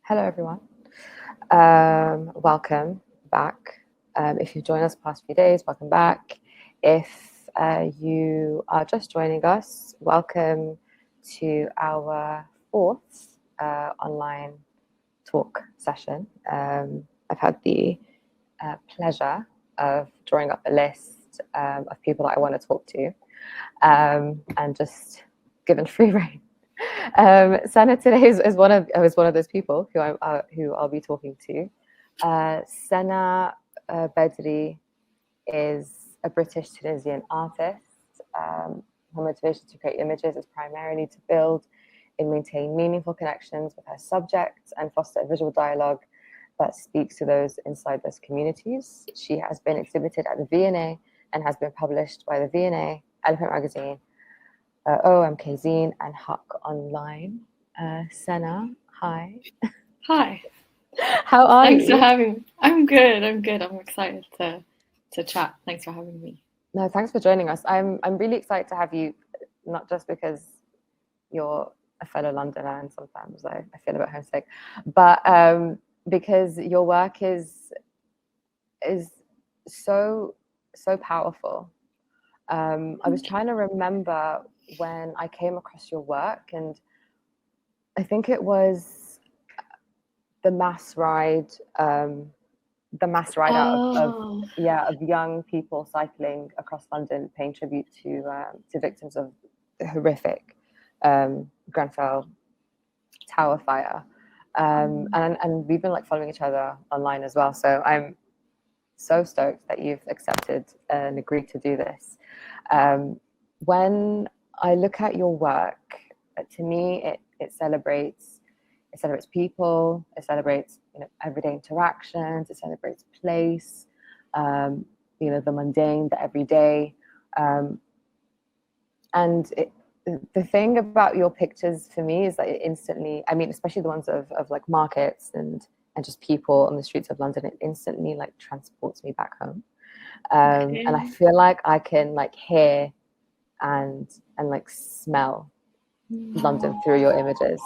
Hello, everyone. Welcome back. If you've joined us the past few days, welcome back. If you are just joining us, welcome to our fourth online talk session. I've had the pleasure of drawing up a list of people that I want to talk to and just given free rein. Sana today is one of those people who I'll be talking to. Sana Badri is a British Tunisian artist. Her motivation to create images is primarily to build and maintain meaningful connections with her subjects and foster a visual dialogue that speaks to those inside those communities. She has been exhibited at the V&A and has been published by the V&A, Elephant Magazine, OMK Zine, and Huck Online. Sana, hi. Hi. How are you? Thanks for having me. I'm good. I'm excited to chat. Thanks for having me. No, thanks for joining us. I'm really excited to have you, not just because you're a fellow Londoner and sometimes I feel a bit homesick, but because your work is so powerful. I was trying to remember when I came across your work, and I think it was the mass ride out of young people cycling across London, paying tribute to victims of the horrific Grenfell Tower fire, and we've been following each other online as well. So I'm so stoked that you've accepted and agreed to do this. When I look at your work, to me, it celebrates people, it celebrates everyday interactions, it celebrates place, the mundane, the everyday, and the thing about your pictures for me is that it instantly, especially the ones of markets and just people on the streets of London, it instantly transports me back home. And I feel like I can hear and smell London through your images.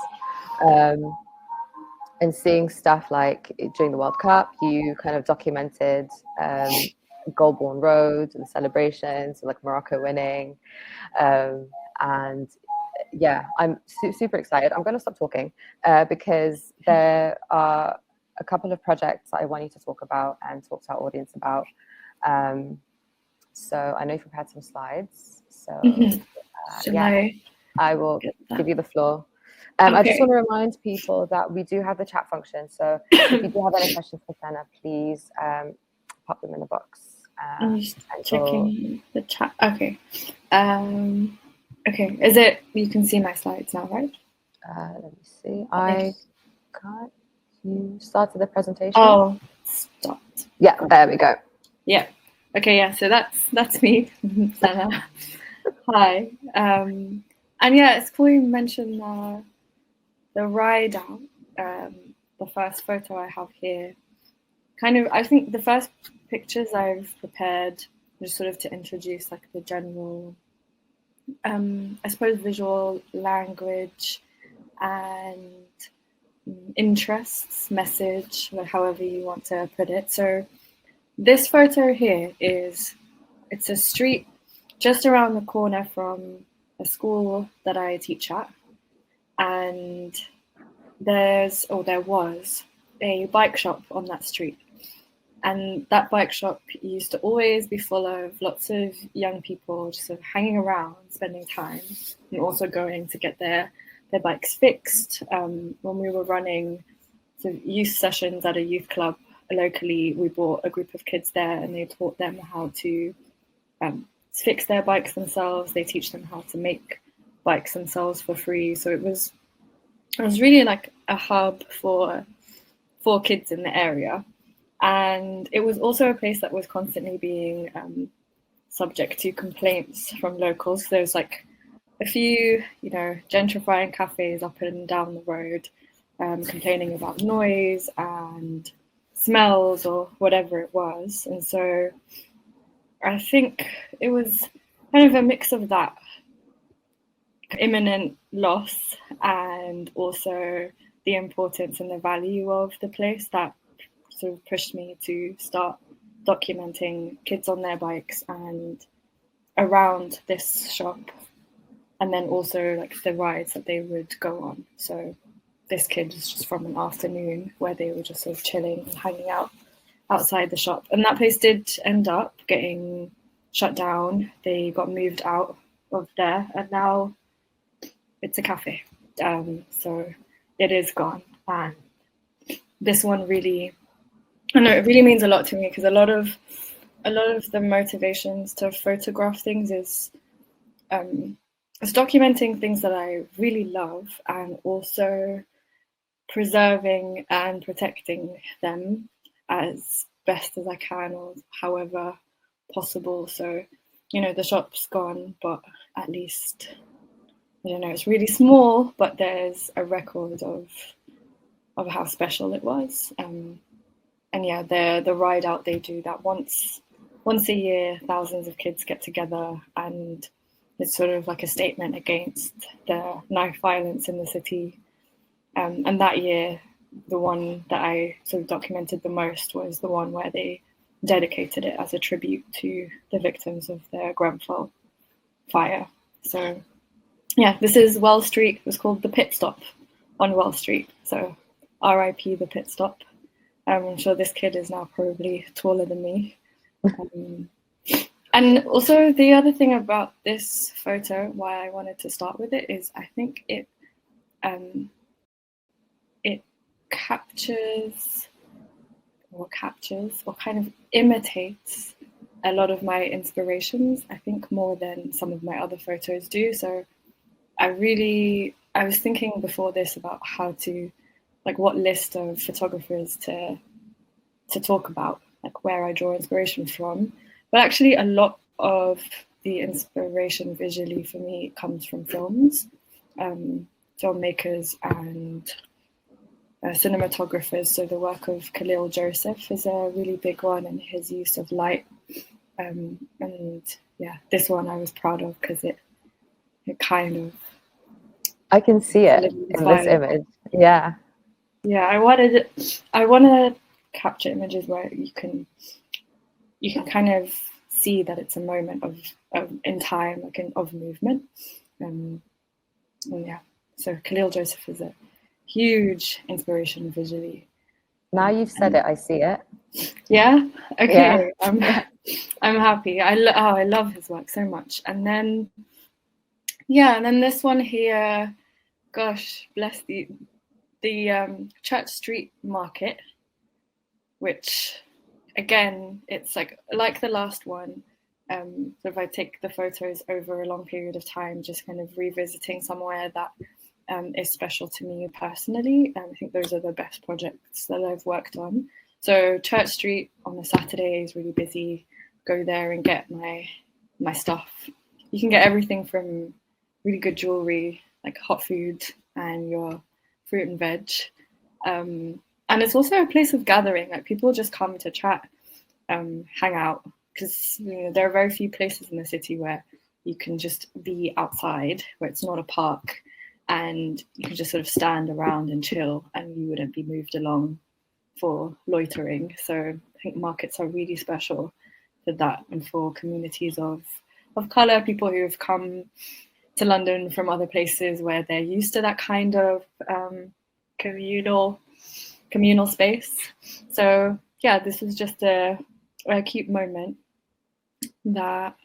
And seeing stuff during the World Cup, you kind of documented Goulburn Road and the celebrations, Morocco winning. And yeah, I'm super excited. I'm going to stop talking because there are a couple of projects that I want you to talk about and talk to our audience about. So I know you've prepared some slides. So I will give you the floor. Okay. I just want to remind people that we do have the chat function. So if you do have any questions for Sana, please pop them in the box. I'm just checking the chat. Okay. Okay. Is it? You can see my slides now, right? Let me see. I can't. You started the presentation. Oh, stopped. Yeah, there we go. Yeah. Okay. Yeah. So that's me, Sana. Hi. And yeah, it's cool you mentioned the ride out. The first photo I have here, I think the first pictures I've prepared just sort of to introduce the general, I suppose, visual language and interests, message, however you want to put it. So this photo here it's a street just around the corner from a school that I teach at, and there was a bike shop on that street, and that bike shop used to always be full of lots of young people just sort of hanging around, spending time, and also going to get their bikes fixed. When we were running youth sessions at a youth club locally, we brought a group of kids there, and they taught them how to fix their bikes themselves. They teach them how to make bikes themselves for free. So it was really a hub for kids in the area. And it was also a place that was constantly being subject to complaints from locals. There's a few, gentrifying cafes up and down the road, complaining about noise and smells or whatever it was. And so I think it was kind of a mix of that imminent loss and also the importance and the value of the place that sort of pushed me to start documenting kids on their bikes and around this shop, and then also like the rides that they would go on. So this kid was just from an afternoon where they were just sort of chilling and hanging out outside the shop, and that place did end up getting shut down. They got moved out of there, and now it's a cafe. So it is gone. And this one really, I know it really means a lot to me, because a lot of the motivations to photograph things is documenting things that I really love, and also preserving and protecting them as best as I can, or however possible. So, you know, the shop's gone, but at least, I don't know, it's really small, but there's a record of how special it was. And yeah, the ride out, they do that once a year. Thousands of kids get together, and it's sort of like a statement against the knife violence in the city. And that year, the one that I sort of documented the most was the one where they dedicated it as a tribute to the victims of the Grenfell fire. So yeah, this is Well Street. It was called The Pit Stop on Well Street. So RIP The Pit Stop. I'm sure this kid is now probably taller than me. And also the other thing about this photo, why I wanted to start with it, is I think it captures or kind of imitates a lot of my inspirations, I think, more than some of my other photos do. So I was thinking before this about how to, like, what list of photographers to talk about, like where I draw inspiration from. But actually a lot of the inspiration visually for me comes from films, filmmakers and cinematographers. So the work of Khalil Joseph is a really big one, and his use of light. And yeah, this one I was proud of because it kind of, I can see it in this image. Yeah. Yeah, I want to capture images where you can kind of see that it's a moment of in time, like of movement. And yeah, so Khalil Joseph is a huge inspiration visually. Now you've said it, I see it. Yeah. Okay. Yeah. I'm happy. I love his work so much. And then this one here, gosh, bless the Church Street Market, which again, it's like the last one. So if I take the photos over a long period of time, just kind of revisiting somewhere that is special to me personally. I think those are the best projects that I've worked on. So Church Street on a Saturday is really busy. Go there and get my stuff. You can get everything from really good jewelry, like hot food, and your fruit and veg. And it's also a place of gathering. Like, people just come to chat, hang out, because there are very few places in the city where you can just be outside, where it's not a park, and you can just sort of stand around and chill, and you wouldn't be moved along for loitering. So I think markets are really special for that, and for communities of colour, people who have come to London from other places where they're used to that kind of communal space. So yeah, this was just a cute moment that,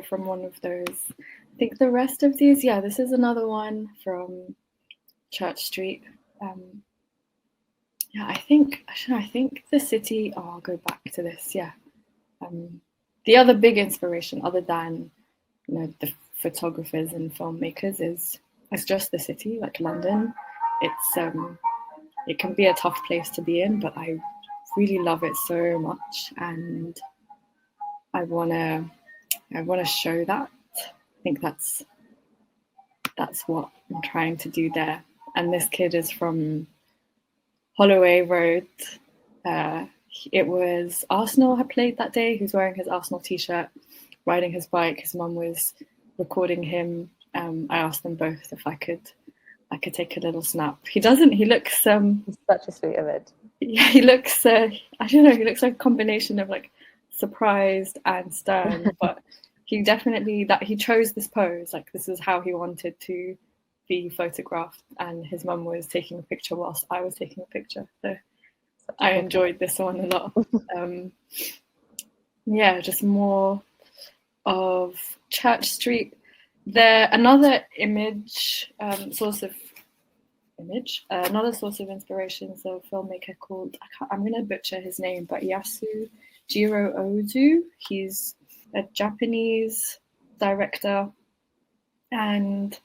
from one of those. I think the rest of these, this is another one from Church Street. I think the city, I'll go back to this. The other big inspiration, other than the photographers and filmmakers, is just the city, like London. It's it can be a tough place to be in, but I really love it so much, and I wanna show that. I think that's what I'm trying to do there. And this kid is from Holloway Road. It was Arsenal had played that day. He was wearing his Arsenal t-shirt, riding his bike. His mum was recording him. I asked them both if I could I could take a little snap. He doesn't. He looks It's such a sweet image. Yeah, he looks. I don't know. He looks like a combination of like surprised and stern, but he definitely he chose this pose. Like this is how he wanted to be photographed, and his mum was taking a picture whilst I was taking a picture. So I enjoyed this one a lot. Yeah, just more of Church Street. Another source of inspiration is a filmmaker called, I'm going to butcher his name, but Yasujiro Ozu. He's a Japanese director, and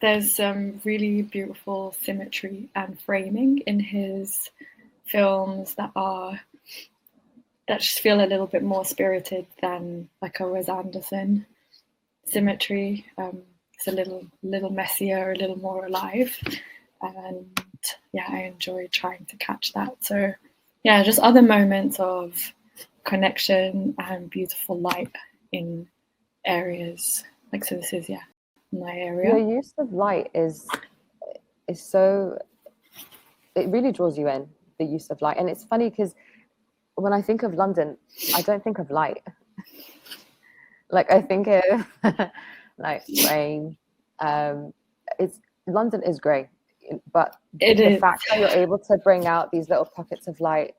there's some really beautiful symmetry and framing in his films that just feel a little bit more spirited than like a Wes Anderson symmetry. It's a little messier, a little more alive, and yeah, I enjoy trying to catch that. So yeah, just other moments of connection and beautiful light in areas. Like, so this is my area. Your use of light is so, it really draws you in, the use of light. And it's funny because when I think of London, I don't think of light. Like I think of like rain. London is grey, but the fact that you're able to bring out these little pockets of light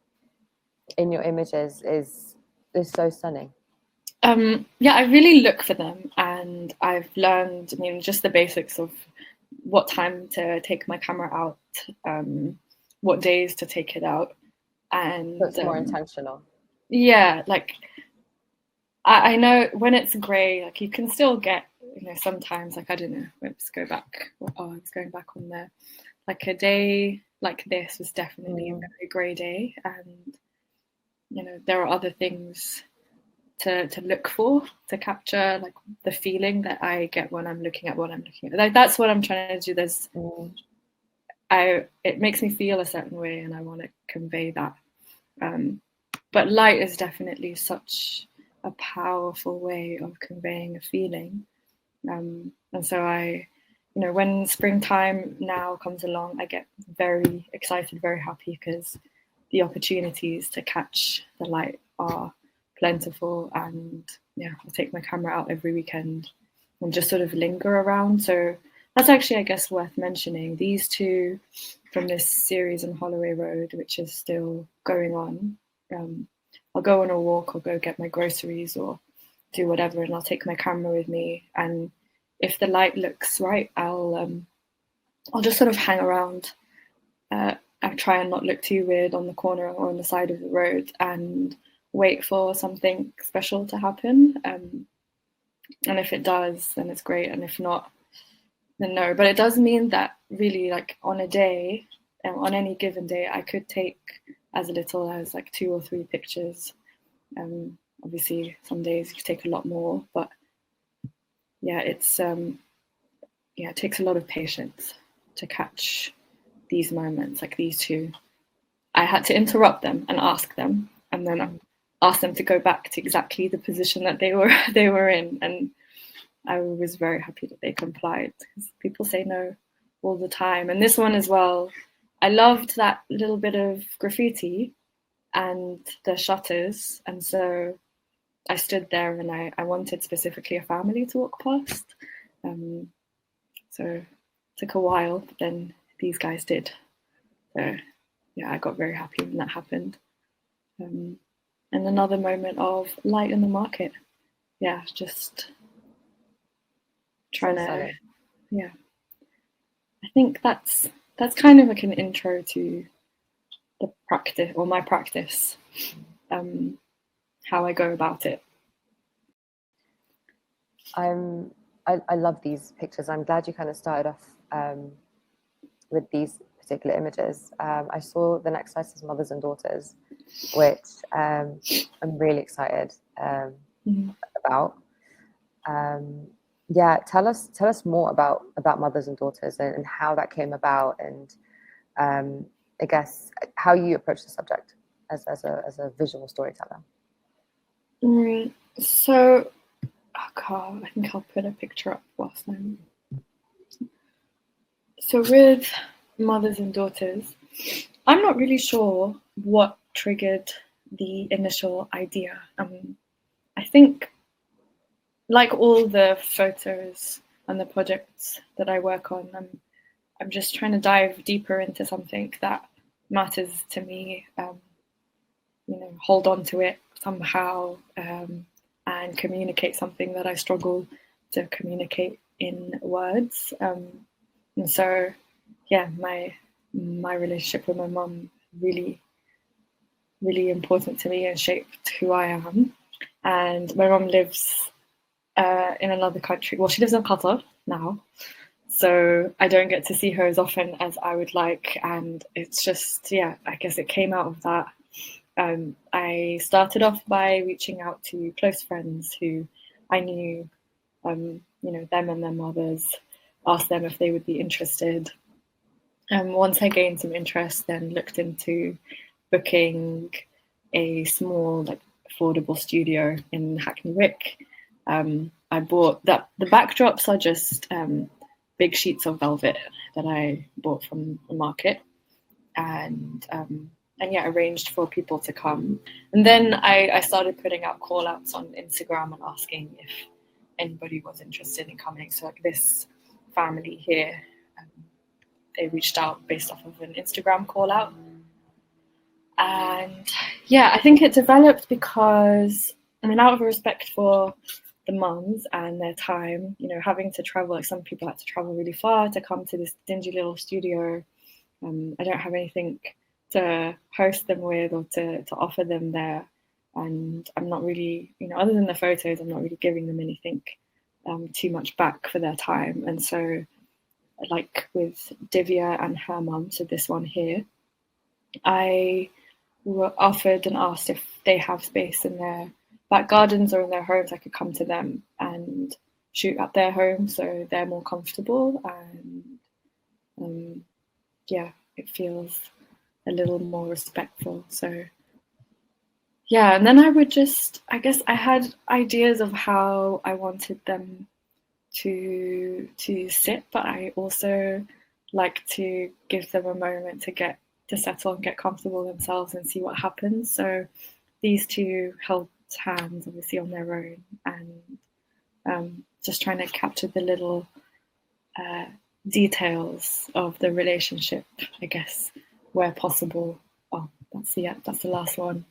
in your images is so stunning. Yeah, I really look for them, and I've learned, just the basics of what time to take my camera out, what days to take it out, and so it's more intentional. Yeah, like I know when it's grey, like you can still get, sometimes, like I don't know, let's go back. Oh, I was going back on there. Like a day like this was definitely a very grey day, and there are other things to look for, to capture like the feeling that I get when I'm looking at what I'm looking at. Like that's what I'm trying to do. It makes me feel a certain way, and I want to convey that. But light is definitely such a powerful way of conveying a feeling. And so when springtime now comes along, I get very excited, very happy, because the opportunities to catch the light are plentiful. And I take my camera out every weekend and just sort of linger around. So that's actually, I guess, worth mentioning. These two from this series on Holloway Road, which is still going on. I'll go on a walk or go get my groceries or do whatever, and I'll take my camera with me. And if the light looks right, I'll just sort of hang around. I try and not look too weird on the corner or on the side of the road, and wait for something special to happen. And if it does, then it's great. And if not, then no. But it does mean that really, like on a day, on any given day, I could take as little as like 2 or 3 pictures. Obviously, some days you take a lot more, but it takes a lot of patience to catch these moments, like these two. I had to interrupt them and ask them, and then ask them to go back to exactly the position that they were in, and I was very happy that they complied, because people say no all the time. And this one as well, I loved that little bit of graffiti and the shutters, and so I stood there and I wanted specifically a family to walk past. So it took a while, but then these guys did. So I got very happy when that happened. And another moment of light in the market. Just trying to, I think that's kind of like an intro to the practice, or my practice, how I go about it. I love these pictures. I'm glad you kind of started off with these particular images. I saw the next slide is mothers and daughters, which I'm really excited about. Tell us more about mothers and daughters, and how that came about, and I guess how you approach the subject as a visual storyteller. So, I think I'll put a picture up last time. So with mothers and daughters, I'm not really sure what triggered the initial idea. I think, like all the photos and the projects that I work on, I'm just trying to dive deeper into something that matters to me, hold on to it somehow, and communicate something that I struggle to communicate in words. And so, yeah, my relationship with my mum really, really important to me and shaped who I am. And my mum lives in another country. Well, she lives in Qatar now, so I don't get to see her as often as I would like. And it's just, yeah, I guess it came out of that. I started off by reaching out to close friends who I knew, them and their mothers, asked them if they would be interested. Once I gained some interest, then looked into booking a small, affordable studio in Hackney Wick. I bought that. The backdrops are just big sheets of velvet that I bought from the market, and arranged for people to come. And then I started putting out call outs on Instagram and asking if anybody was interested in coming. So this family here, they reached out based off of an Instagram call out. And I think it developed because, out of respect for the mums and their time, having to travel, some people had to travel really far to come to this dingy little studio. I don't have anything to host them with or to offer them there. And I'm not really, other than the photos, I'm not really giving them anything too much back for their time. And so, like with Divya and her mum, so this one here, I were offered and asked if they have space in their back gardens or in their homes. I could come to them and shoot at their home so they're more comfortable, and it feels a little more respectful. So and then I would just, I guess I had ideas of how I wanted them to sit, but I also like to give them a moment to settle and get comfortable themselves and see what happens. So these two held hands, obviously on their own, and just trying to capture the little details of the relationship, I guess, where possible. Oh, that's the last one.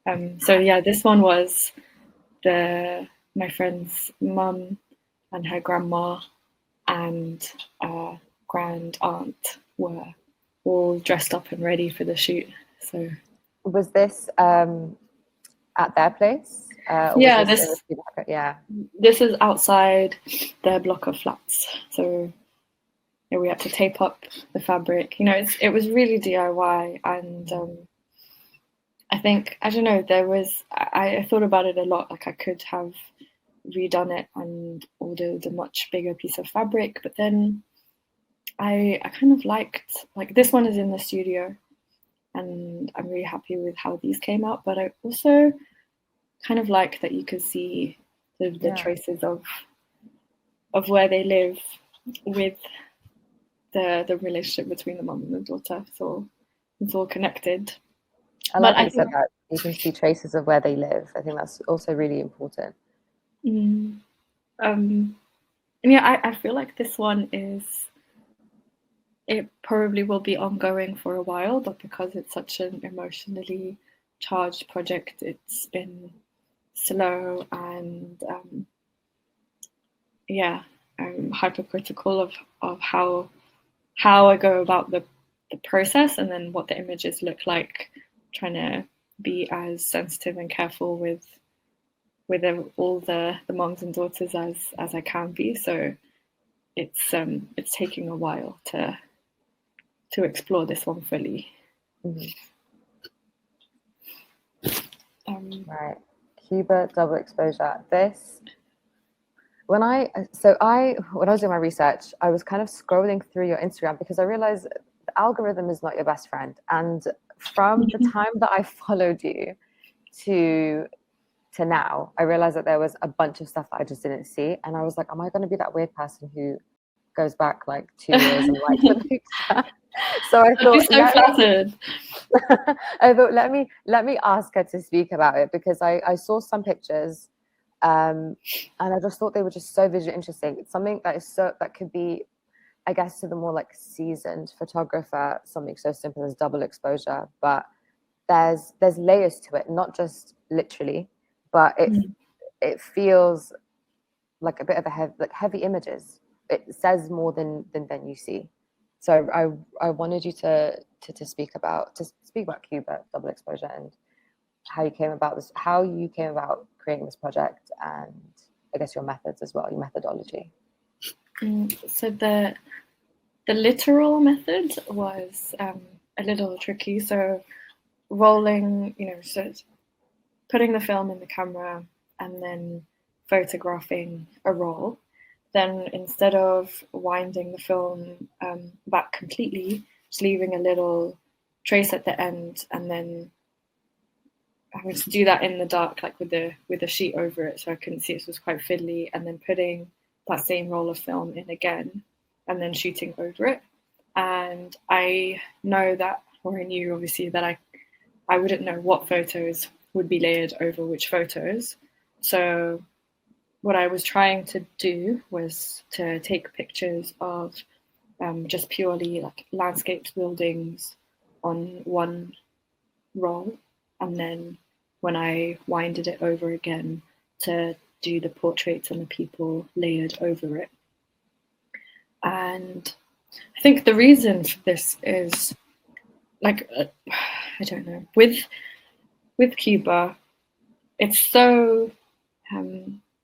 This one was my friend's mum and her grandma and grand aunt were all dressed up and ready for the shoot. So was this at their place? This is outside their block of flats. So we had to tape up the fabric. It was really DIY, and I think, I don't know, I thought about it a lot. I could have redone it and ordered a much bigger piece of fabric, but then I kind of liked, this one is in the studio and I'm really happy with how these came out, but I also kind of like that you could see the traces of where they live with the relationship between the mum and the daughter. So it's all connected. I like how you said that. You can see traces of where they live. I think that's also really important. I feel like this one it probably will be ongoing for a while, but because it's such an emotionally charged project, it's been slow, and I'm hypercritical of how I go about the process, and then what the images look like, trying to be as sensitive and careful with all the moms and daughters as I can be. So it's taking a while to explore this one fully. Right, Cuba double exposure. When I was doing my research, I was kind of scrolling through your Instagram because I realized the algorithm is not your best friend. And from the time that I followed you to now, I realized that there was a bunch of stuff that I just didn't see. And I was like, am I going to be that weird person who goes back like 2 years and likes the picture. So I thought, so flattered. I thought let me ask her to speak about it, because I saw some pictures, and I just thought they were just so visually interesting. It's something that could be, I guess, to the more like seasoned photographer, something so simple as double exposure, but there's layers to it, not just literally, but it feels like a bit of heavy images. It says more than you see. So I wanted you to speak about Cuba double exposure, and how you came about creating this project, and I guess your methods as well, your methodology. So the literal method was a little tricky. So rolling, so putting the film in the camera and then photographing a roll. Then instead of winding the film back completely, just leaving a little trace at the end, and then having to do that in the dark, like with a sheet over it, so I couldn't see it. So it was quite fiddly. And then putting that same roll of film in again, and then shooting over it. And I know that, or I knew obviously that I wouldn't know what photos would be layered over which photos. So what I was trying to do was to take pictures of just purely like landscapes, buildings on one roll, and then when I winded it over again, to do the portraits and the people layered over it. And I think the reason for this is like, I don't know, with Cuba, it's so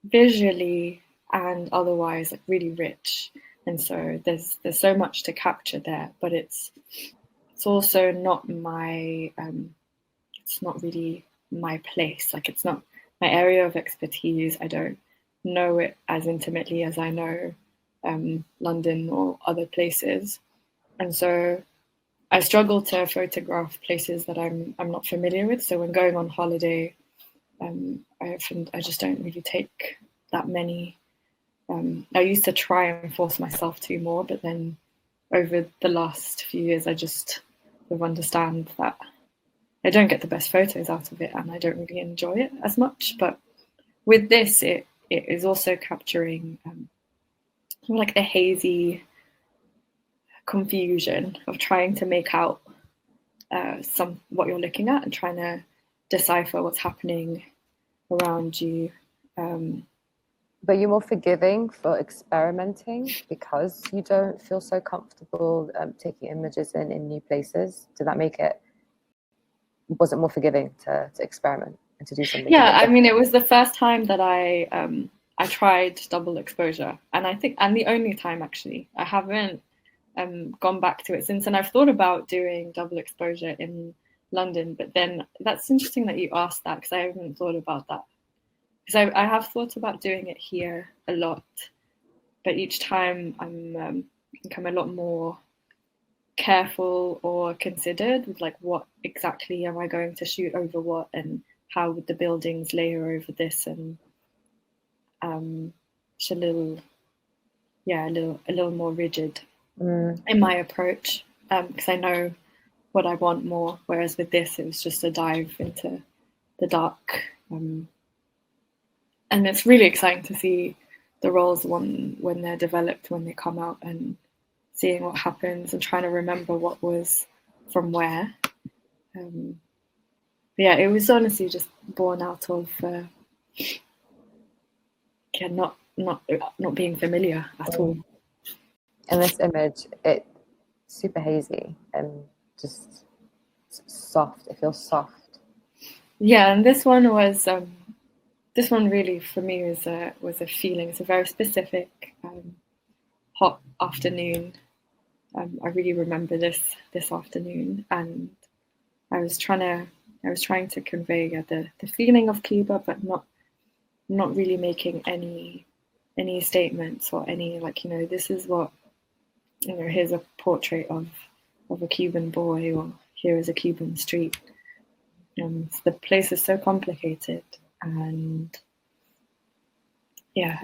visually and otherwise like really rich, and so there's so much to capture there, but it's also not my it's not really my place. Like, it's not my area of expertise. I don't know it as intimately as I know London or other places, and so I struggle to photograph places that I'm not familiar with. So when going on holiday, I just don't really take that many. I used to try and force myself to more, but then over the last few years, I just sort of understand that I don't get the best photos out of it, and I don't really enjoy it as much. But with this, it is also capturing like the hazy confusion of trying to make out what you're looking at and trying to decipher what's happening around you. But you're more forgiving for experimenting because you don't feel so comfortable taking images in new places. Did that make it? Was it more forgiving to experiment and to do something? Yeah, I mean, it was the first time that I tried double exposure, and I think, and the only time actually. I haven't gone back to it since, and I've thought about doing double exposure in London, but then that's interesting that you asked that, because I haven't thought about that. Because I have thought about doing it here a lot, but each time I think I'm a lot more careful or considered with like what exactly am I going to shoot over what, and how would the buildings layer over this, and it's a little more rigid in my approach, because I know what I want more, whereas with this it was just a dive into the dark, and it's really exciting to see the roles when they're developed, when they come out, and seeing what happens and trying to remember what was from where. Yeah, it was honestly just born out of not being familiar at all. In this image, it's super hazy and just soft. It feels soft. Yeah, and this one was this one really for me was a feeling. It's a very specific hot afternoon. I really remember this afternoon, and I was trying to convey the feeling of Cuba, but not really making any statements or any, like, this is what, here's a portrait of a Cuban boy, or here is a Cuban street. The place is so complicated, and yeah,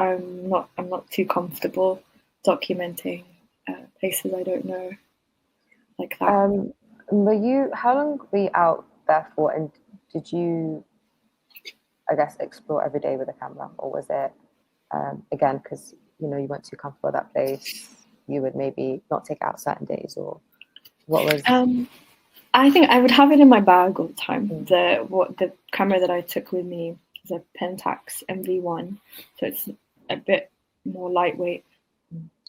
I'm not too comfortable documenting places I don't know like that. How long were you out there for, and did you, I guess, explore every day with a camera, or was it again, because you weren't too comfortable at that place, you would maybe not take out certain days, or what was? I think I would have it in my bag all the time. The camera that I took with me is a Pentax MV1, so it's a bit more lightweight.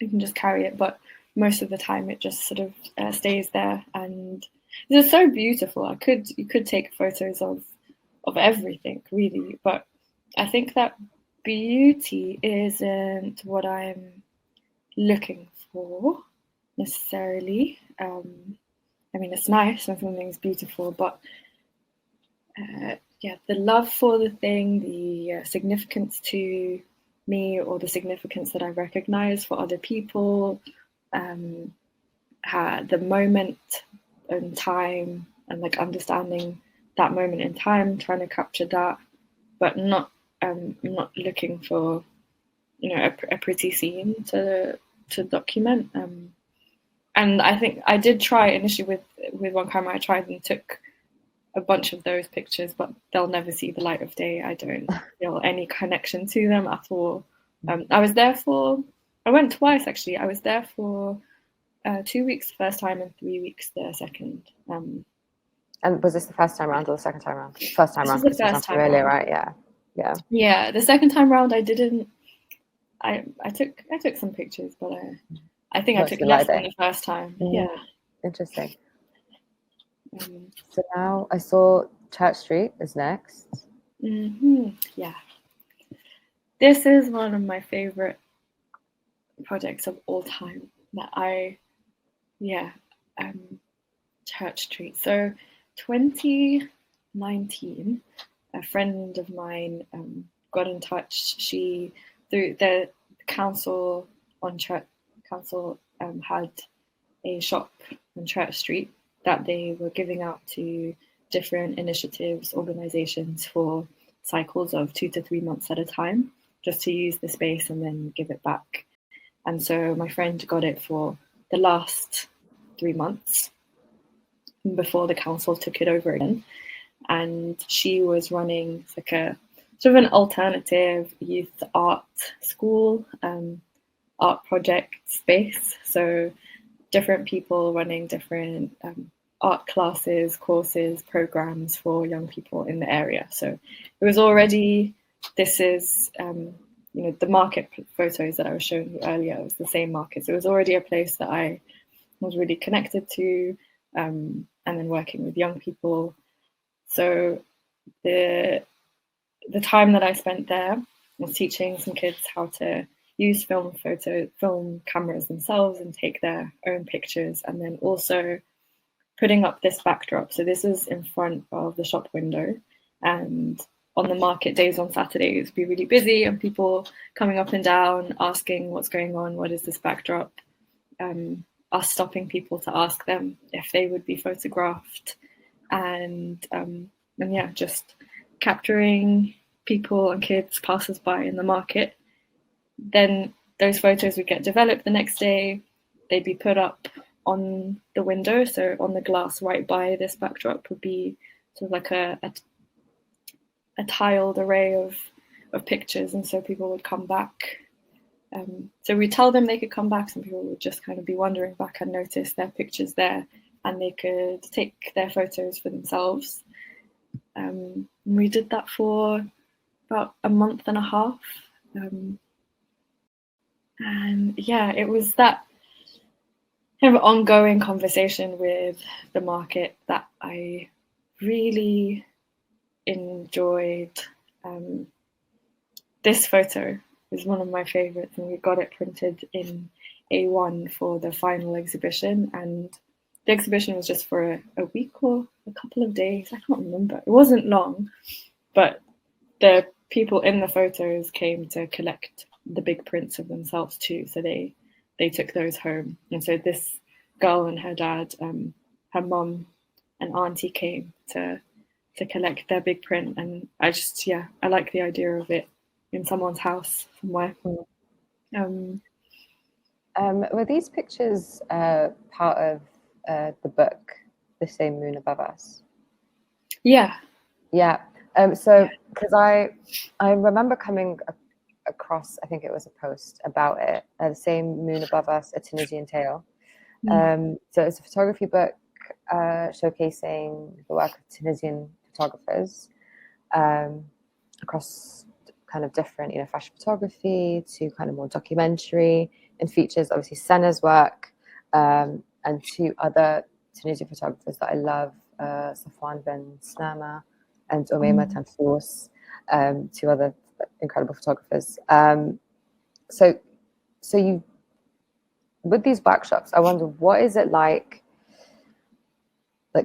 You can just carry it, but most of the time it just sort of stays there, and it's so beautiful. You could take photos of everything really, but I think that beauty isn't what I'm looking for necessarily. I mean, it's nice when something's beautiful, but the love for the thing, the significance to me, or the significance that I recognize for other people, the moment and time, and like understanding that moment in time, trying to capture that, but not looking for a pretty scene to document. And I think I did try initially with one camera. I tried and took a bunch of those pictures, but they'll never see the light of day. I don't feel any connection to them at all. I went twice actually. I was there for 2 weeks the first time and 3 weeks the second. And was this the first time around or the second time around? First time around, because it sounds familiar, right? Yeah. The second time round I didn't. I took some pictures, but I think I took less than the first time. Yeah. Interesting. So now I saw Church Street is next. Yeah. This is one of my favorite projects of all time. Church Street. So 2019, a friend of mine got in touch. She, through the council had a shop on Church Street that they were giving out to different initiatives, organizations for cycles of 2 to 3 months at a time, just to use the space and then give it back. And so my friend got it for the last 3 months before the council took it over again. And she was running like a sort of an alternative youth art school, art project space. So different people running different art classes, courses, programs for young people in the area. So it was already, this is, the market photos that I was showing you earlier, it was the same market. So it was already a place that I was really connected to, and then working with young people. So the time that I spent there was teaching some kids how to use film cameras themselves and take their own pictures, and then also putting up this backdrop. So this is in front of the shop window, and on the market days on Saturdays be really busy and people coming up and down asking what's going on, what is this backdrop, us stopping people to ask them if they would be photographed, and just capturing people and kids, passers-by in the market. Then those photos would get developed the next day. They'd be put up on the window, so on the glass right by this backdrop would be sort of like a tiled array of pictures, and so people would come back. So we tell them they could come back. Some people would just kind of be wandering back and notice their pictures there, and they could take their photos for themselves. We did that for about a month and a half. It was that kind of ongoing conversation with the market that I really enjoyed. This photo is one of my favorites, and we got it printed in A1 for the final exhibition, and the exhibition was just for a week or a couple of days. I can't remember. It wasn't long, but the people in the photos came to collect the big prints of themselves too. So they took those home. And so this girl and her dad, her mum and auntie came to collect their big print. And I like the idea of it in someone's house somewhere. Were these pictures part of the book, The Same Moon Above Us? Yeah. So because I remember coming across, I think it was a post about it, The Same Moon Above Us, A Tunisian Tale. So it's a photography book showcasing the work of Tunisian photographers across kind of different, fashion photography to kind of more documentary, and features obviously Sana's work and two other Tunisian photographers that I love, Safwan Ben Snama and Omeima Tanfous, two other incredible photographers. So you, with these workshops, I wonder, what is it like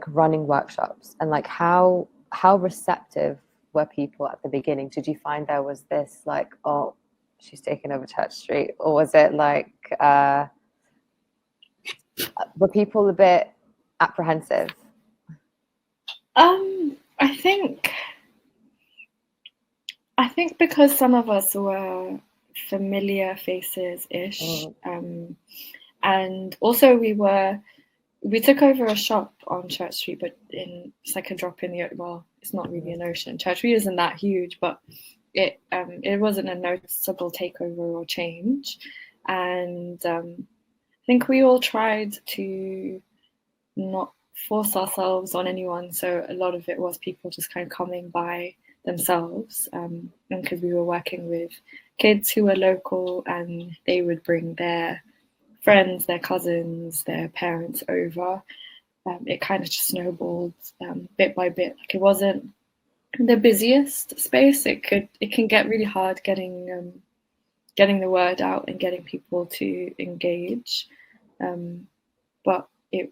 running workshops, and like how receptive were people at the beginning? Did you find there was this like, oh, she's taking over Church Street, or was it like were people a bit apprehensive? I think because some of us were familiar faces-ish, and also we took over a shop on Church Street, but it's like a drop in the, well, it's not really an ocean. Church Street isn't that huge, but it wasn't a noticeable takeover or change. And I think we all tried to not force ourselves on anyone, so a lot of it was people just kind of coming by themselves, and because we were working with kids who were local, and they would bring their friends, their cousins, their parents over. It kind of just snowballed bit by bit. Like, it wasn't the busiest space. It can get really hard getting the word out and getting people to engage, but it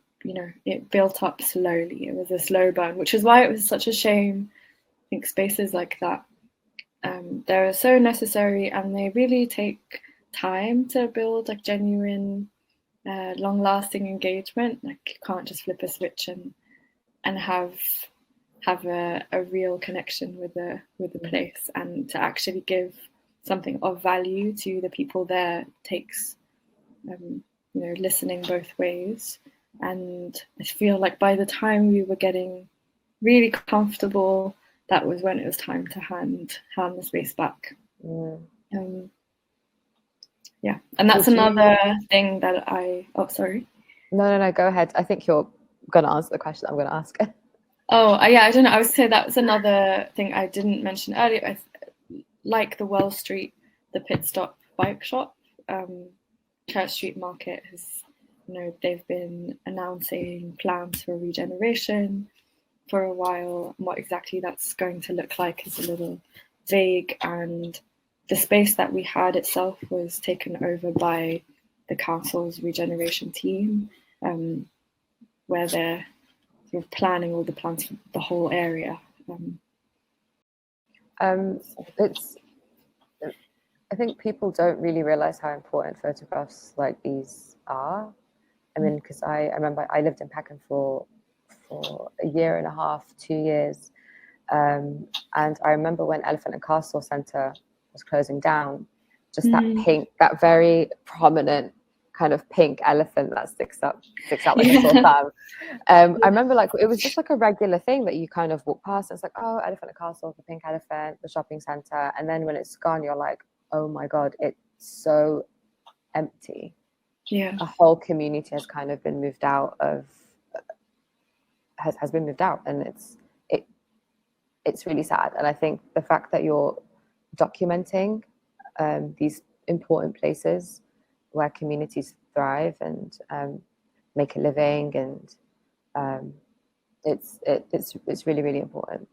built up slowly. It was a slow burn, which is why it was such a shame. I think spaces like that, they're so necessary, and they really take time to build like genuine, long-lasting engagement. Like, you can't just flip a switch and have a real connection with the place, and to actually give something of value to the people there takes listening both ways. And I feel like by the time we were getting really comfortable, that was when it was time to hand the space back. Yeah, and that's another thing that sorry. No, go ahead. I think you're going to answer the question I'm going to ask. I don't know. I would say that was another thing I didn't mention earlier. Like the Well Street, the Pit Stop bike shop, Church Street Market has, they've been announcing plans for regeneration for a while. What exactly that's going to look like is a little vague, and the space that we had itself was taken over by the council's regeneration team, where they're sort of planning all the plans for the whole area. I think people don't really realize how important photographs like these are. I mean, because I remember I lived in Peckham for a year and a half, 2 years, and I remember when Elephant and Castle Centre was closing down, just that very prominent kind of pink elephant that sticks out like a sore thumb. I remember like it was just like a regular thing that you kind of walk past, and it's like, oh, Elephant and Castle, the pink elephant, the shopping centre, and then when it's gone, you're like, oh my god, it's so empty. Yeah, a whole community has kind of been moved out of has been moved out, and it's really sad. And I think the fact that you're documenting these important places where communities thrive and make a living, and it's really, really important.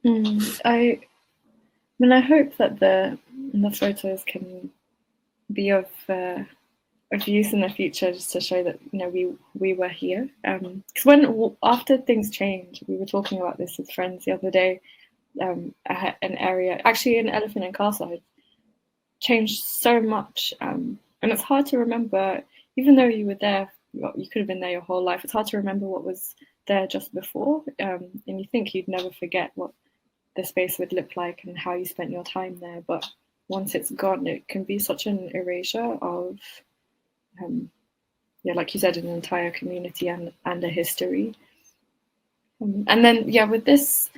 I mean, I hope that the photos can be of use in the future, just to show that we were here. Because after things change, we were talking about this with friends the other day. An area actually in Elephant and Castle had changed so much, and it's hard to remember, even though you were there. You could have been there your whole life. It's hard to remember what was there just before, and you think you'd never forget what the space would look like and how you spent your time there. But once it's gone, it can be such an erasure of, like you said, an entire community and a history. And then, with this,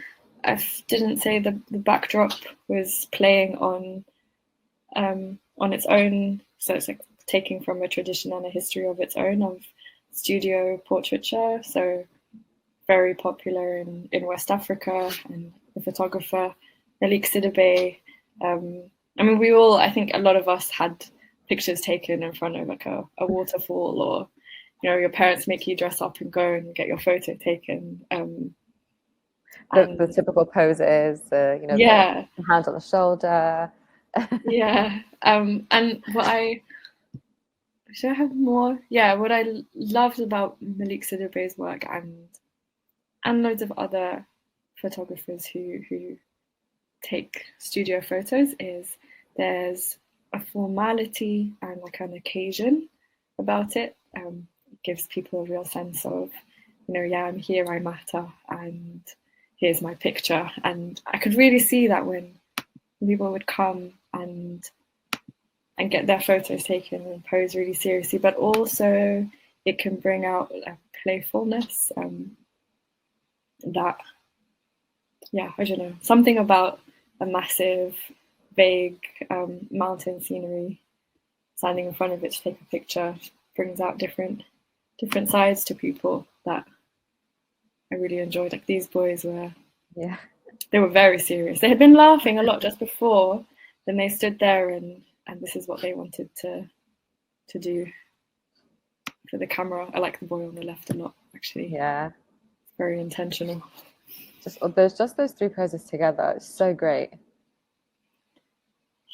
I didn't say the backdrop was playing on its own. So it's like taking from a tradition and a history of its own of studio portraiture. So very popular in West Africa, and the photographer Malik Sidibe. I think a lot of us had pictures taken in front of like a waterfall, or your parents make you dress up and go and get your photo taken. The typical poses, the hand on the shoulder. And what should I have more? What I loved about Malik Sidibe's work and loads of other photographers who take studio photos is there's a formality and like an occasion about it. It gives people a real sense of, I'm here, I matter, and here's my picture. And I could really see that when people would come and get their photos taken and pose really seriously, but also it can bring out a playfulness that, I don't know, something about a massive, vague mountain scenery, standing in front of it to take a picture, brings out different sides to people that I really enjoyed. Like these boys were, they were very serious. They had been laughing a lot just before, then they stood there and this is what they wanted to do for the camera. I like the boy on the left a lot, actually. Yeah. Very intentional. Those three poses together, it's so great.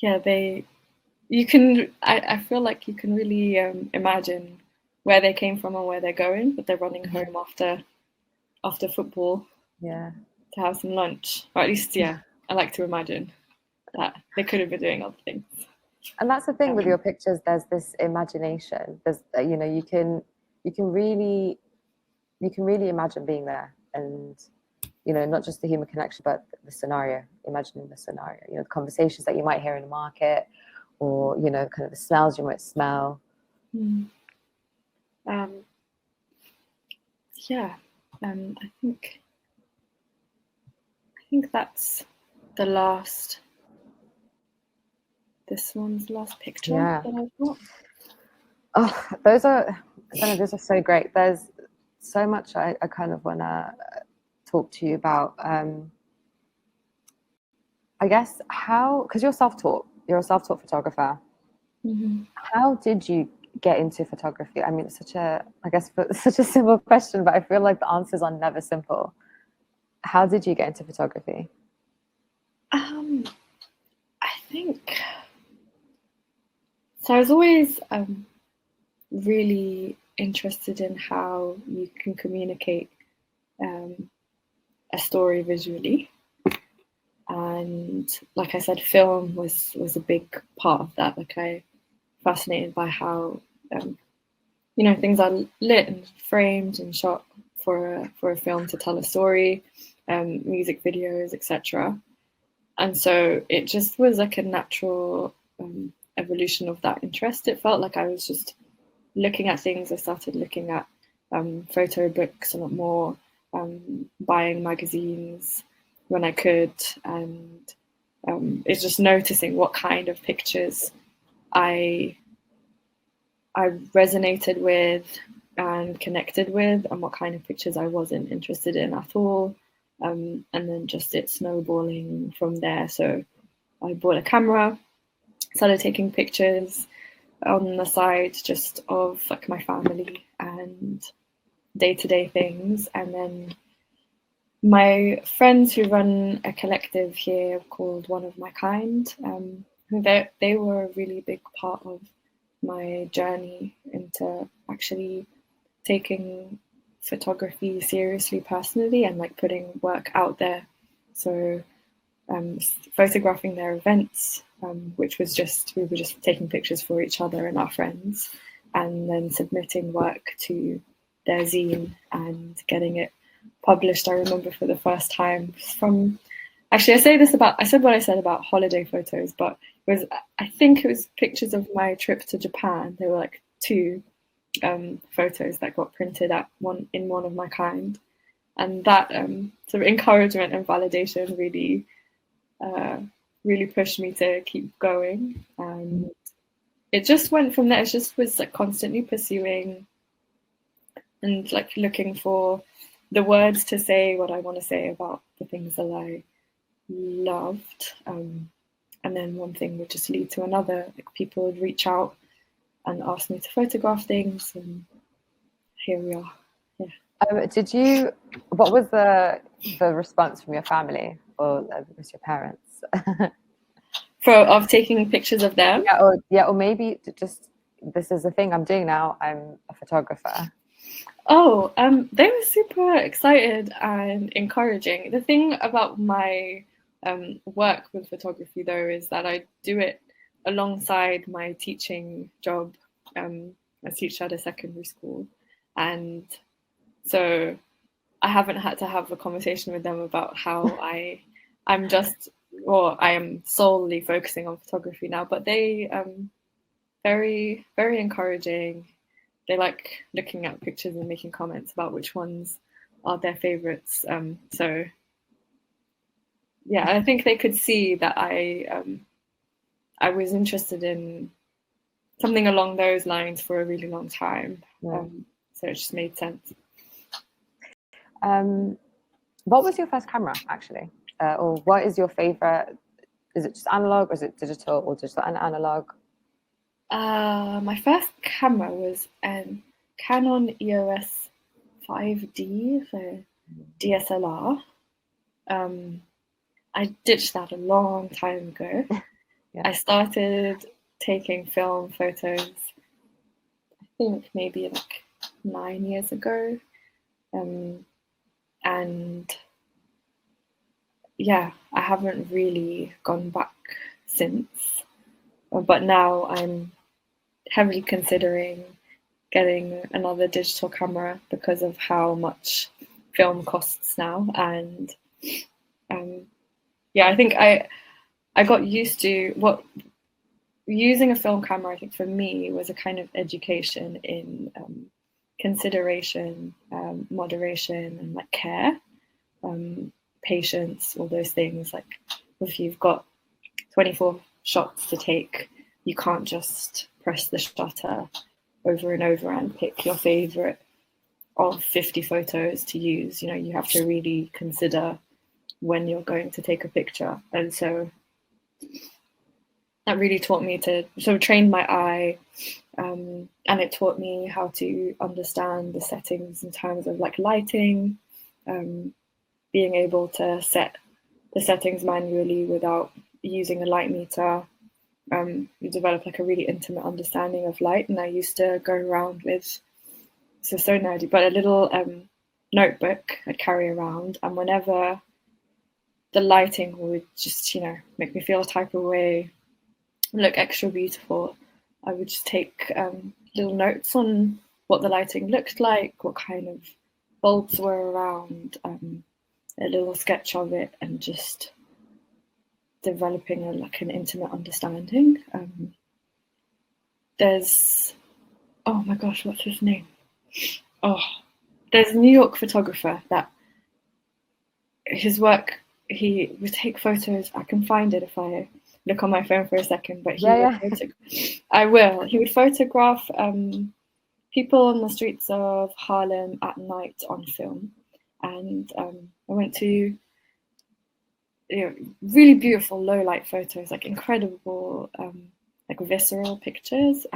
Yeah, I feel like you can really imagine where they came from and where they're going, but they're running home after football. Yeah. To have some lunch. Or at least, I like to imagine that they could have been doing other things. And that's the thing with your pictures, there's this imagination. There's you can really imagine being there, and not just the human connection, but the scenario, imagining the scenario, the conversations that you might hear in the market, or kind of the smells you might smell. I think that's the last. This one's the last picture that I've got. Oh, those are so great. There's so much I kind of want to talk to you about. I guess because you're a self-taught photographer. Mm-hmm. How did you get into photography? I mean, it's such a simple question, but I feel like the answers are never simple. How did you get into photography? I think so. I was always really interested in how you can communicate a story visually, and like I said, film was a big part of that. Like I'm fascinated by how things are lit and framed and shot for a film to tell a story, music videos, etc. And so it just was like a natural evolution of that interest. It felt like I was just looking at things. I started looking at photo books a lot more, buying magazines when I could, and it's just noticing what kind of pictures I resonated with and connected with, and what kind of pictures I wasn't interested in at all. And then just it snowballing from there. So I bought a camera, started taking pictures on the side just of like my family and day-to-day things. And then my friends who run a collective here called One of My Kind, they were a really big part of my journey into actually taking photography seriously personally and like putting work out there. So photographing their events, which was we were just taking pictures for each other and our friends, and then submitting work to their zine and getting it published. I remember for the first time from Actually, I said what I said about holiday photos, but I think it was pictures of my trip to Japan. There were like 2 photos that got printed in one of my kind, and that sort of encouragement and validation really pushed me to keep going. And it just went from there. It just was like constantly pursuing and like looking for the words to say what I want to say about the things that I loved. And then one thing would just lead to another. Like people would reach out and ask me to photograph things, and here we are. Yeah. What was the response from your family or was your parents? Of taking pictures of them? Or maybe just, this is the thing I'm doing now, I'm a photographer. Oh, they were super excited and encouraging. The thing about my work with photography, though, is that I do it alongside my teaching job. I teach at a secondary school, and so I haven't had to have a conversation with them about how I am solely focusing on photography now. But they very, very encouraging. They like looking at pictures and making comments about which ones are their favorites. So yeah, I think they could see that I was interested in something along those lines for a really long time. Yeah. So it just made sense. What was your first camera, actually? Or what is your favorite? Is it just analog, or is it digital, or digital and analog? My first camera was an Canon EOS 5D, so DSLR. I ditched that a long time ago. Yeah. I started taking film photos, I think maybe like 9 years ago. And yeah, I haven't really gone back since. But now I'm heavily considering getting another digital camera because of how much film costs now. And yeah, I think I got used to using a film camera. I think for me was a kind of education in consideration, moderation, and like care, patience, all those things. Like if you've got 24 shots to take, you can't just press the shutter over and over and pick your favorite of 50 photos to use. You know, you have to really consider when you're going to take a picture. And so that really taught me to sort of train my eye, and it taught me how to understand the settings in terms of like lighting, being able to set the settings manually without using a light meter. You develop like a really intimate understanding of light. And I used to go around with, so nerdy, but a little notebook I'd carry around, and whenever the lighting would just, you know, make me feel a type of way, look extra beautiful, I would just take little notes on what the lighting looked like, what kind of bulbs were around, a little sketch of it, and just developing an intimate understanding. There's, oh my gosh, what's his name? Oh, there's a New York photographer that his work, he would take photos. I can find it if I look on my phone for a second, but I will. He would photograph people on the streets of Harlem at night on film. And I went to, you know, really beautiful low light photos, like incredible, like visceral pictures.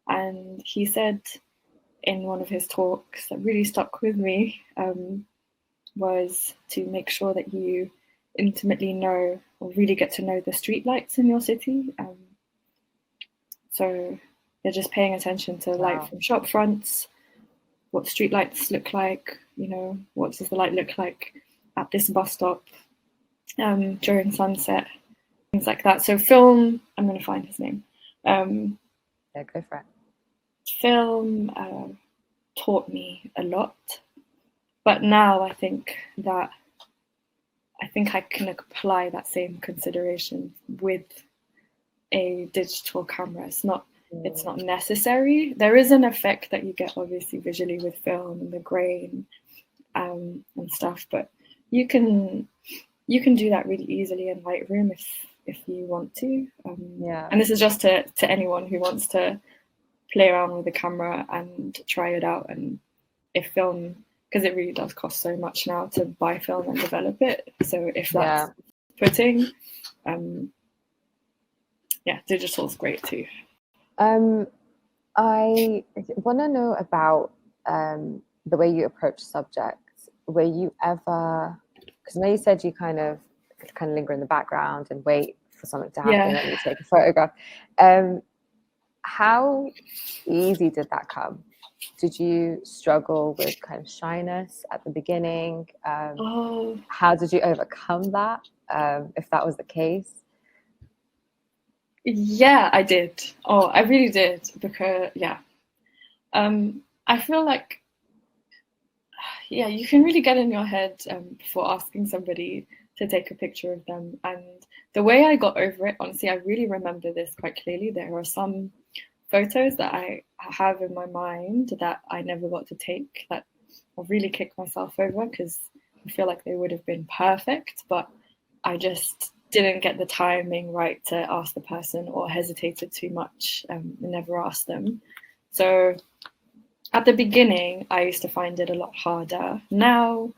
And he said in one of his talks that really stuck with me, was to make sure that you intimately know or really get to know the street lights in your city. So you're just paying attention to light from shop fronts, what street lights look like, you know, what does the light look like at this bus stop during sunset, things like that. So film, I'm going to find his name. Yeah, go for it. Film taught me a lot, but now I think that I think I can apply that same consideration with a digital camera. It's not necessary. There is an effect that you get obviously visually with film and the grain and stuff, but you can do that really easily in Lightroom if you want to. And this is just to anyone who wants to play around with the camera and try it out. And if film, because it really does cost so much now to buy film and develop it. So if that's putting, digital is great too. I want to know about the way you approach subjects. Were you ever, because now you said you kind of linger in the background and wait for something to happen and you take a photograph. How easy did that come? Did you struggle with kind of shyness at the beginning? How did you overcome that, if that was the case? Yeah, I did. I really did, because I feel like you can really get in your head before asking somebody to take a picture of them. And the way I got over it, honestly, I really remember this quite clearly. There are some photos that I have in my mind that I never got to take, that I really kicked myself over, because I feel like they would have been perfect, but I just didn't get the timing right to ask the person, or hesitated too much and never asked them. So at the beginning, I used to find it a lot harder. Now,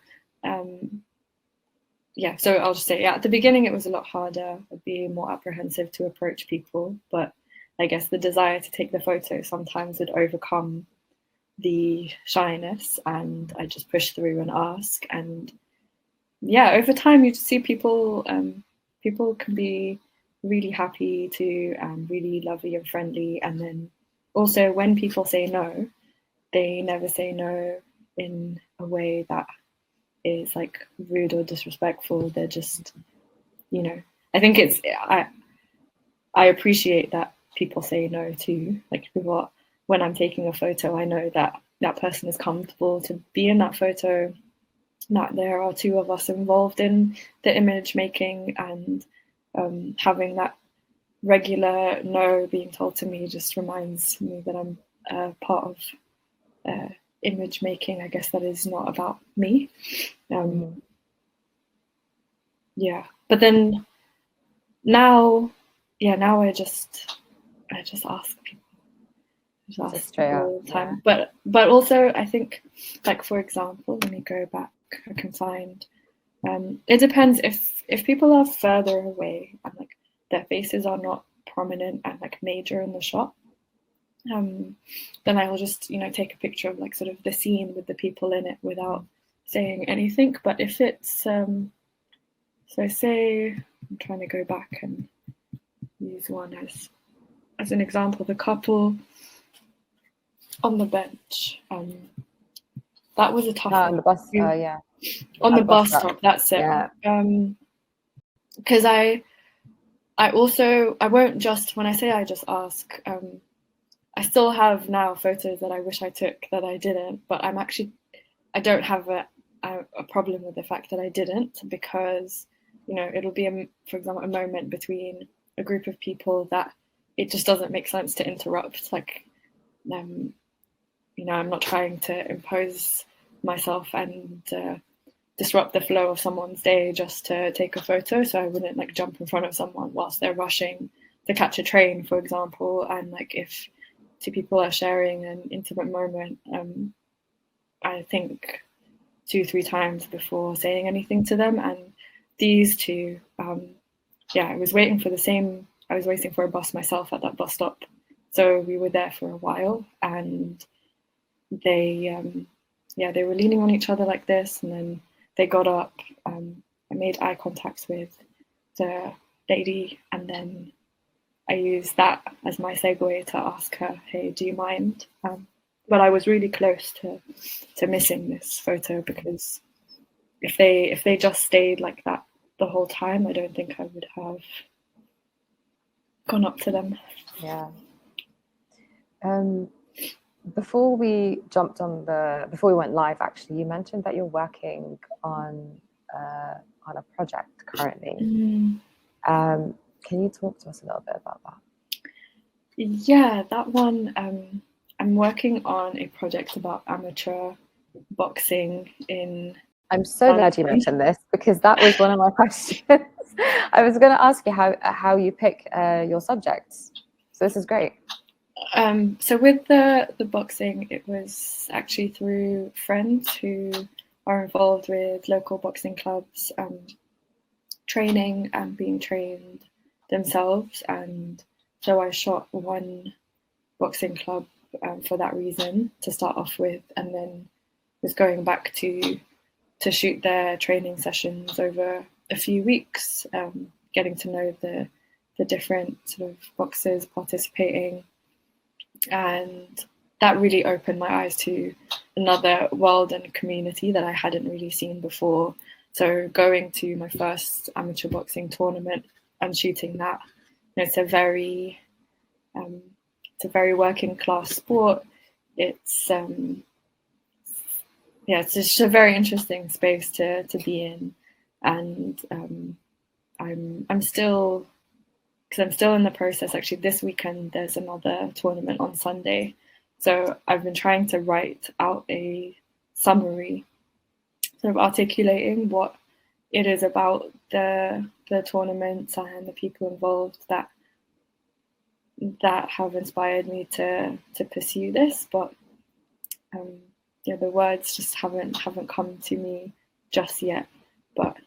so I'll just say, at the beginning it was a lot harder. I'd be more apprehensive to approach people, but I guess the desire to take the photo sometimes would overcome the shyness, and I just push through and ask. And over time you just see people can be really happy to really lovely and friendly. And then also when people say no, they never say no in a way that is like rude or disrespectful. They're just, I think it's, I appreciate that people say no too. Like, when I'm taking a photo, I know that that person is comfortable to be in that photo, that there are two of us involved in the image making, and having that regular no being told to me just reminds me that I'm part of image making, I guess, that is not about me. But then now I just ask people. Just all the time. But also I think, like, for example, let me go back. I can find it depends if people are further away and like their faces are not prominent and like major in the shot, then I will just take a picture of like sort of the scene with the people in it without saying anything. But if it's so say I'm trying to go back and use one as an example, the couple on the bench, that was a tough one. On the bus, on the bus stop, that's it. Because I won't just, when I say I just ask, I still have now photos that I wish I took that I didn't, but I don't have a problem with the fact that I didn't, because it'll be for example a moment between a group of people that it just doesn't make sense to interrupt. Like I'm not trying to impose myself and disrupt the flow of someone's day just to take a photo. So I wouldn't like jump in front of someone whilst they're rushing to catch a train, for example. And like if two people are sharing an intimate moment, I think 2-3 times before saying anything to them. And these two, I was waiting for a bus myself at that bus stop. So we were there for a while, and they were leaning on each other like this, and then they got up. I made eye contact with the lady, and then I used that as my segue to ask her, "Hey, do you mind?" But I was really close to missing this photo, because if they just stayed like that the whole time, I don't think I would have gone up to them. Yeah. Before we went live, actually, you mentioned that you're working on on a project currently. Can you talk to us a little bit about that? Yeah, that one. I'm working on a project about amateur boxing in. I'm so glad you mentioned this, because that was one of my questions. I was going to ask you how you pick your subjects. So this is great. So with the boxing, it was actually through friends who are involved with local boxing clubs, training and being trained themselves. And so I shot one boxing club for that reason to start off with, and then was going back to shoot their training sessions over a few weeks, getting to know the different sort of boxers participating. And that really opened my eyes to another world and community that I hadn't really seen before. So going to my first amateur boxing tournament and shooting that, it's a very working class sport. It's it's just a very interesting space to be in, and I'm still, because I'm still in the process. Actually, this weekend there's another tournament on Sunday, so I've been trying to write out a summary, sort of articulating what it is about the tournaments and the people involved that have inspired me to pursue this. But the words just haven't come to me just yet. But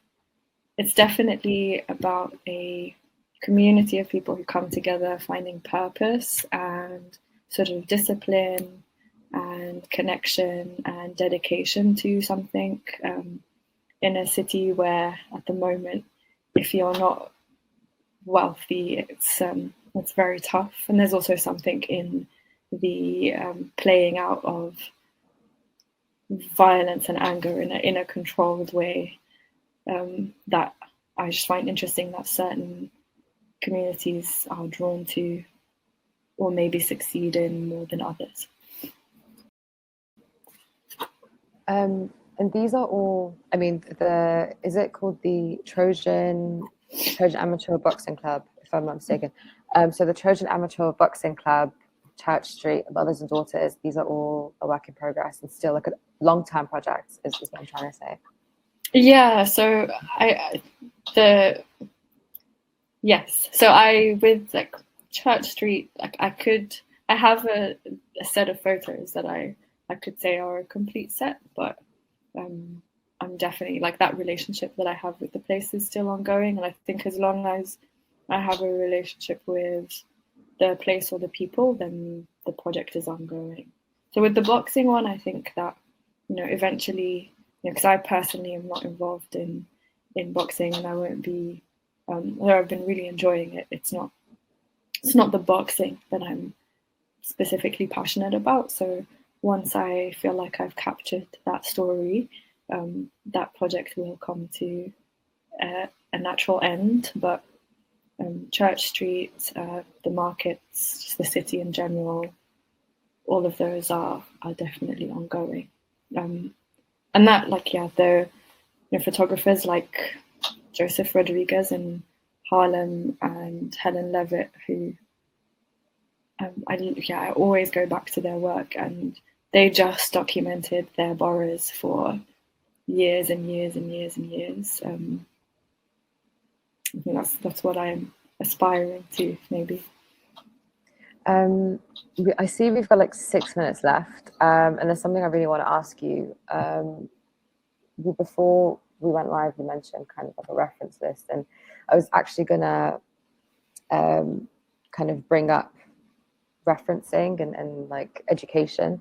it's definitely about a community of people who come together, finding purpose and sort of discipline and connection and dedication to something, in a city where at the moment, if you're not wealthy, it's very tough. And there's also something in the playing out of violence and anger in a controlled way, that I just find interesting, that certain communities are drawn to or maybe succeed in more than others. And these are all, I mean, is it called the Trojan Amateur Boxing Club, if I'm not mistaken? So the Trojan Amateur Boxing Club, Church Street, Brothers and Daughters, these are all a work in progress and still like a long-term project, is what I'm trying to say. Yeah, so with like Church Street, like I have a set of photos that I could say are a complete set, but I'm definitely, like, that relationship that I have with the place is still ongoing, and I think as long as I have a relationship with the place or the people, then the project is ongoing. So with the boxing one, I think that, eventually, because I personally am not involved in boxing, and I won't be, although I've been really enjoying it, it's not the boxing that I'm specifically passionate about. So once I feel like I've captured that story, that project will come to a natural end. But Church Street, the markets, just the city in general, all of those are definitely ongoing. And that, the photographers like Joseph Rodriguez in Harlem and Helen Levitt, who I always go back to their work, and they just documented their boroughs for years and years and years and years. I think that's what I'm aspiring to, maybe. I see we've got like 6 minutes left, and there's something I really want to ask you. Before we went live, you mentioned kind of like a reference list, and I was actually gonna kind of bring up referencing and like education.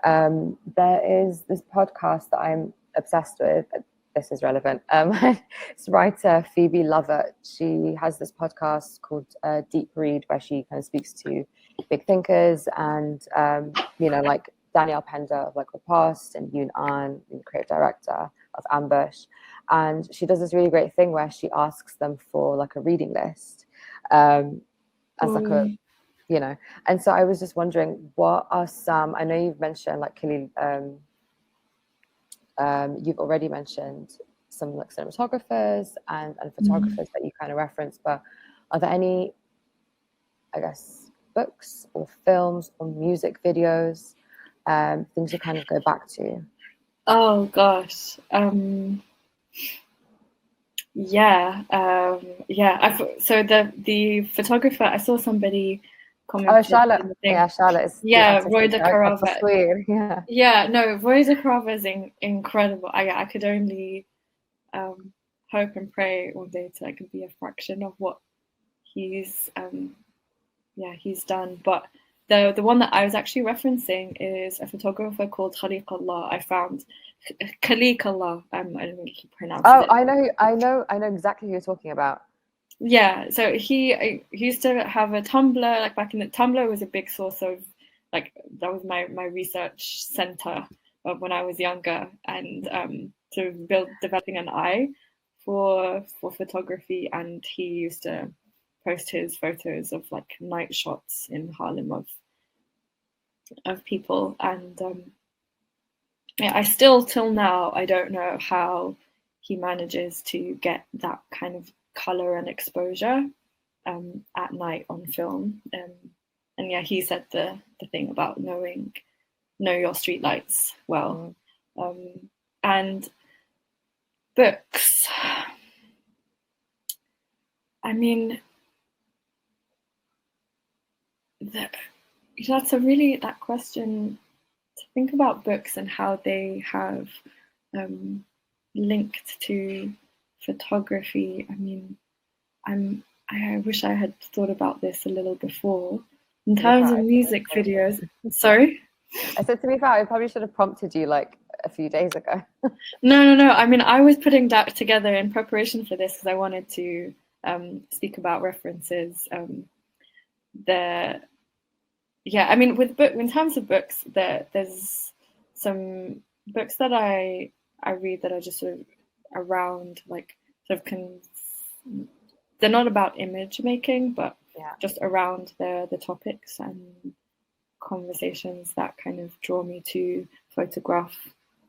There is this podcast that I'm obsessed with. This is relevant. It's writer Phoebe Lovett. She has this podcast called Deep Read, where she kind of speaks to big thinkers and like Danielle Pender of like The Past, and Yoon Ahn, the creative director of Ambush. And she does this really great thing where she asks them for like a reading list, as like a, and so I was just wondering, what are some, I know you've mentioned like Khalil, you've already mentioned some like cinematographers and photographers that you kind of referenced, but are there any, I guess, books or films or music videos, things you kind of go back to? Oh gosh. So the photographer, I saw somebody comment. Oh, Charlotte. Yeah, Charlotte is Roy de Carava. Tasweer. Roy de Carava is incredible. I could only hope and pray one day to like be a fraction of what he's done. But the one that I was actually referencing is a photographer called Khaliq Allah. I found Khaliq Allah. I don't think he pronounced it. I know exactly who you're talking about. Yeah, so he used to have a Tumblr, like back in the Tumblr was a big source of, like, that was my research center when I was younger, and developing an eye for photography, and he used to post his photos of like night shots in Harlem of people, and I still till now I don't know how he manages to get that kind of color and exposure at night on film, and yeah, he said the thing about know your streetlights well. And books, I mean, that's that question, to think about books and how they have linked to photography. I mean, I wish I had thought about this a little before. In terms of music videos, sorry? I said, to be fair, I probably should have prompted you like a few days ago. No. I mean, I was putting that together in preparation for this because I wanted to speak about references. I mean, in terms of books, there's some books that I read that are just sort of around, like, sort of they're not about image making, but just around the topics and conversations that kind of draw me to photograph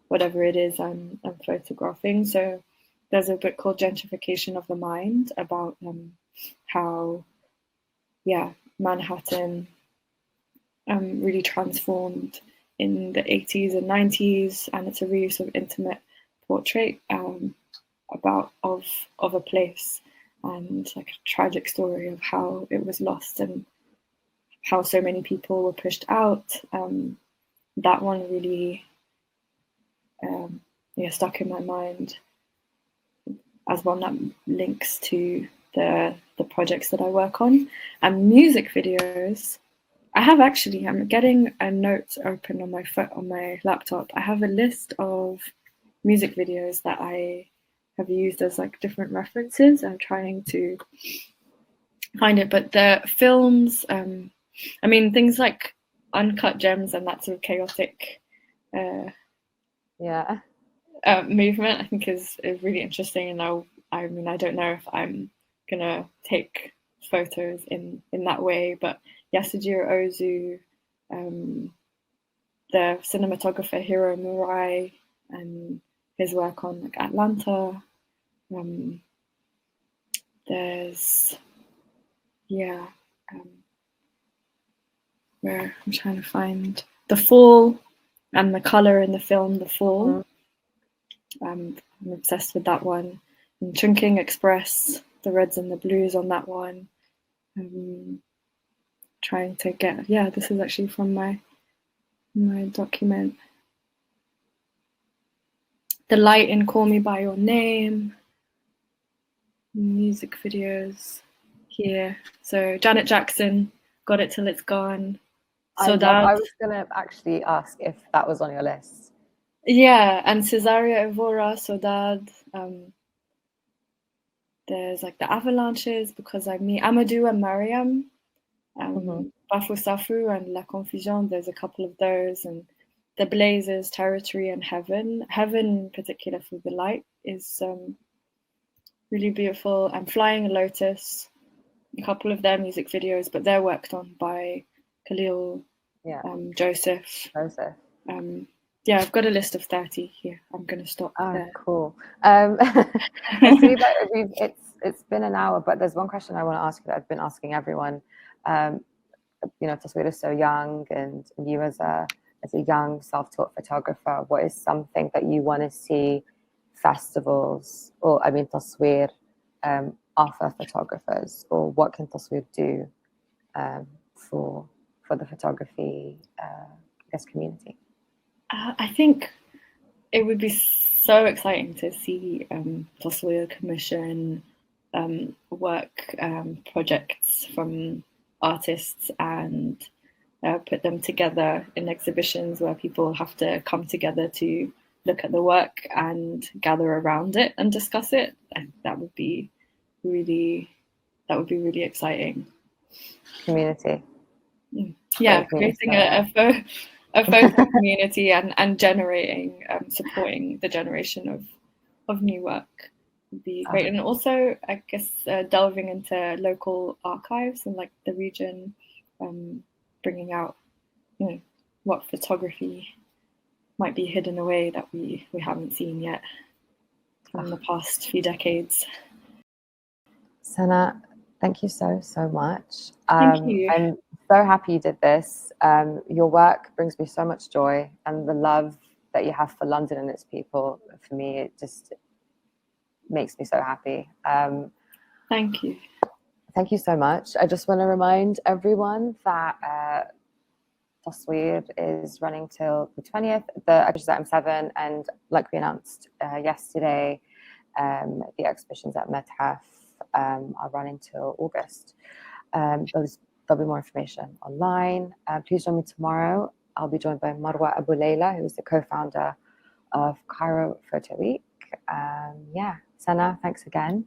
whatever it is I'm photographing. So there's a book called Gentrification of the Mind about how Manhattan really transformed in the 80s and 90s, and it's a really sort of intimate portrait of a place, and like a tragic story of how it was lost and how so many people were pushed out. That one really stuck in my mind as one that links to the projects that I work on. And music videos, I'm getting a note open on my laptop. I have a list of music videos that I have used as like different references. I'm trying to find it, but the films, I mean, things like Uncut Gems and that sort of chaotic movement, I think is really interesting. And I mean, I don't know if I'm gonna take photos in that way, but Yasujiro Ozu, the cinematographer Hiro Murai, and his work on like Atlanta. There's where I'm trying to find The Fall and the color in the film The Fall. I'm obsessed with that one. And Chungking Express, the reds and the blues on that one. Trying to get, this is actually from my document. The Light in Call Me By Your Name. Music videos here. So Janet Jackson, Got It Till It's Gone. I was going to actually ask if that was on your list. Yeah, and Cesaria Evora, Saudade. There's like the Avalanches, Because I Meet Amadou and Mariam. Bafou Safou and La Confusion, there's a couple of those. And The Blazers, Territory, and Heaven. Heaven in particular for the light is really beautiful. And Flying a Lotus, a couple of their music videos, but they're worked on by Khalil Joseph. Yeah, I've got a list of 30 here. I'm going to stop there. Cool. I see that it's been an hour, but there's one question I want to ask you that I've been asking everyone. Tasweer is so young, and you as a young self-taught photographer, what is something that you want to see festivals, or Tasweer, offer photographers, or what can Tasweer do for the photography community? I think it would be so exciting to see Tasweer commission work projects from artists and put them together in exhibitions where people have to come together to look at the work and gather around it and discuss it. And that would be really exciting. Community. Yeah, creating a photo community and generating, supporting the generation of new work would be great. And also, I guess, delving into local archives and like the region, bringing out, what photography might be hidden away that we haven't seen yet from the past few decades. Sana, thank you so much. Thank you. I'm so happy you did this. Your work brings me so much joy, and the love that you have for London and its people, for me, it just makes me so happy. Thank you. Thank you so much. I just want to remind everyone that Tasweer is running till the 20th. The exhibition's at M7, and like we announced yesterday, the exhibitions at Metcalf are running till August. There'll be more information online. Please join me tomorrow. I'll be joined by Marwa Abu Layla, who is the co-founder of Cairo Photo Week. Sana, thanks again.